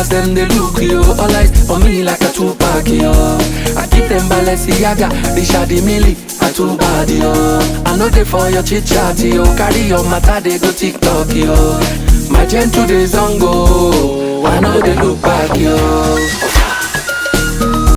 girls them they look yo. All eyes on me like a two-pack yo. I keep them Balenciaga, Richard Mille, a two-bad yo. I know they for your chit-chat yo. Carry your matter they go TikTok yo. My gentle days on go, I know they look back yo.